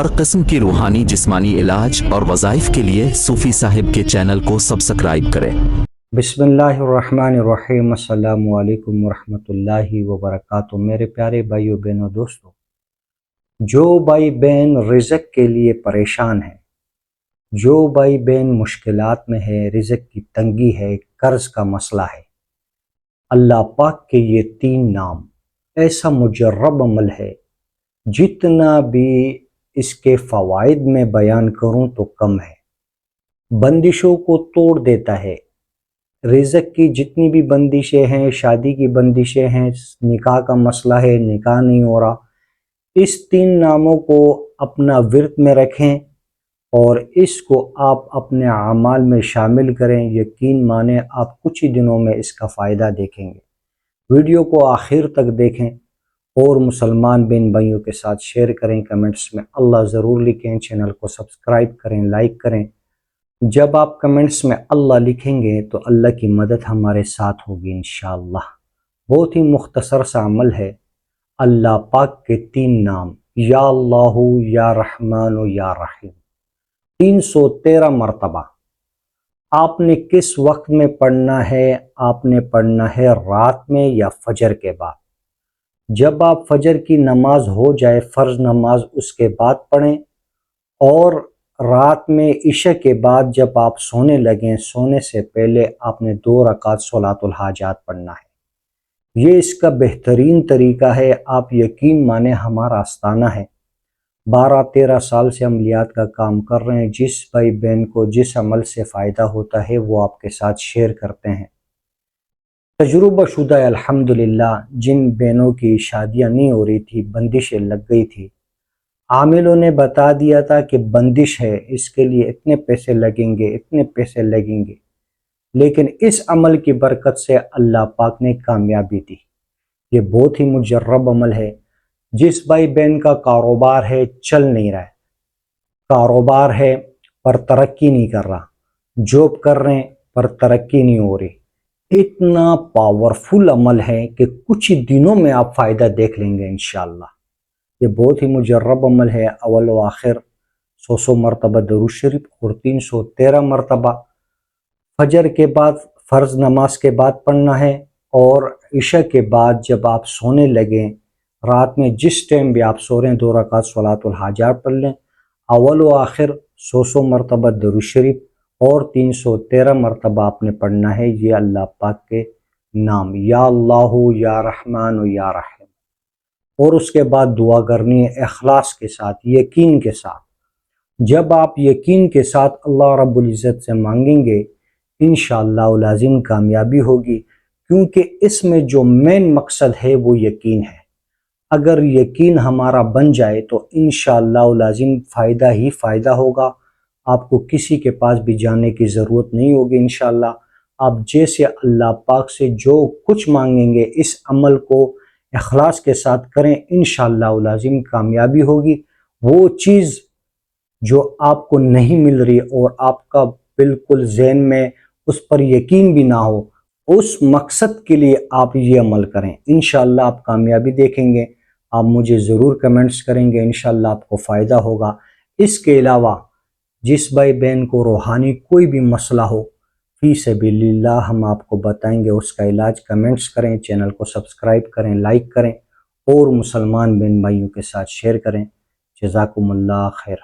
हर किस्म की रूहानी जिस्मानी इलाज और वज़ाइफ के लिए सूफ़ी साहिब के चैनल को सब्सक्राइब करें। बिस्मिल्लाहिर्रहमानिर्रहीम। अस्सलामु अलैकुम वरहमतुल्लाहि वबरकातुहू। मेरे प्यारे भाइयों बहनों दोस्तों, जो भाई बहन रिज़्क़ के लिए परेशान है, जो भाई बहन मुश्किलात में है, रिज़्क़ की तंगी है, कर्ज़ का मसला है, अल्लाह पाक के ये 3 नाम ऐसा मुजर्रब अमल है, जितना भी इसके फ़वाइद में बयान करूं तो कम है। बंदिशों को तोड़ देता है। रिज़्क़ की जितनी भी बंदिशें हैं, शादी की बंदिशें हैं, निकाह का मसला है, निकाह नहीं हो रहा, इस 3 नामों को अपना विर्द में रखें और इसको आप अपने अमाल में शामिल करें। यकीन माने आप कुछ ही दिनों में इसका फ़ायदा देखेंगे। वीडियो को आखिर तक देखें और मुसलमान बहन भाइयों के साथ शेयर करें, कमेंट्स में अल्लाह ज़रूर लिखें, चैनल को सब्सक्राइब करें, लाइक करें। जब आप कमेंट्स में अल्लाह लिखेंगे तो अल्लाह की मदद हमारे साथ होगी इंशाअल्लाह। बहुत ही मुख्तसर सा अमल है। अल्लाह पाक के 3 नाम या अल्लाहु, या रहमानु, या रहीम 313 मरतबा आपने किस वक्त में पढ़ना है? आपने पढ़ना है रात में या फजर के बाद। जब आप फजर की नमाज हो जाए, फ़र्ज़ नमाज, उसके बाद पढ़ें, और रात में इशा के बाद जब आप सोने लगें, सोने से पहले आपने 2 रकात सलातुल हाजात पढ़ना है। ये इसका बेहतरीन तरीका है। आप यकीन माने हमारा आस्ताना है, 12-13 साल से अमलियात का काम कर रहे हैं। जिस भाई बहन को जिस अमल से फ़ायदा होता है वो आपके साथ शेयर करते हैं। तजुर्बा शुदा अल्हम्दुलिल्लाह, जिन बहनों की शादियां नहीं हो रही थी, बंदिशें लग गई थी, आमिलों ने बता दिया था कि बंदिश है, इसके लिए इतने पैसे लगेंगे, इतने पैसे लगेंगे, लेकिन इस अमल की बरकत से अल्लाह पाक ने कामयाबी दी। ये बहुत ही मुजर्रब अमल है। जिस भाई बहन का कारोबार है, चल नहीं रहा है, कारोबार है पर तरक्की नहीं कर रहा, जॉब कर रहे हैं पर तरक्की नहीं हो रही, इतना पावरफुल अमल है कि कुछ ही दिनों में आप फ़ायदा देख लेंगे इंशाअल्लाह। ये बहुत ही मुजर्रब अमल है। अव्वल व आखिर 100 मरतबा दरूद शरीफ और 313 मरतबा फजर के बाद, फ़र्ज़ नमाज के बाद पढ़ना है, और इशा के बाद जब आप सोने लगें, रात में जिस टाइम भी आप सो रहे हैं, 2 रकात सलातुल हाजात पढ़ लें। अव्वल व आखिर 100 मरतबा दरूद शरीफ और 313 मरतबा आपने पढ़ना है। ये अल्लाह पाक के नाम या अल्लाहु, या रहमानु, या रहीम, और उसके बाद दुआ करनी है इखलास के साथ, यकीन के साथ। जब आप यकीन के साथ अल्लाह रब्बुल इज़्ज़त से मांगेंगे, इंशाअल्लाह लाज़िम कामयाबी होगी, क्योंकि इसमें जो मेन मकसद है वो यकीन है। अगर यकीन हमारा बन जाए तो इंशाअल्लाह लाज़िम फ़ायदा ही फ़ायदा होगा। आपको किसी के पास भी जाने की ज़रूरत नहीं होगी इंशाअल्लाह। आप जैसे अल्लाह पाक से जो कुछ मांगेंगे, इस अमल को इखलास के साथ करें, इंशाअल्लाह लाज़िम कामयाबी होगी। वो चीज़ जो आपको नहीं मिल रही और आपका बिल्कुल ज़हन में उस पर यकीन भी ना हो, उस मकसद के लिए आप ये अमल करें, इंशाअल्लाह आप कामयाबी देखेंगे। आप मुझे ज़रूर कमेंट्स करेंगे, इंशाअल्लाह आपको फ़ायदा होगा। इसके अलावा जिस भाई बहन को रूहानी कोई भी मसला हो, फ़ी सबिलिल्लाह हम आपको बताएंगे उसका इलाज। कमेंट्स करें, चैनल को सब्सक्राइब करें, लाइक करें और मुसलमान बहन भाइयों के साथ शेयर करें। जज़ाकुमुल्लाह खैर।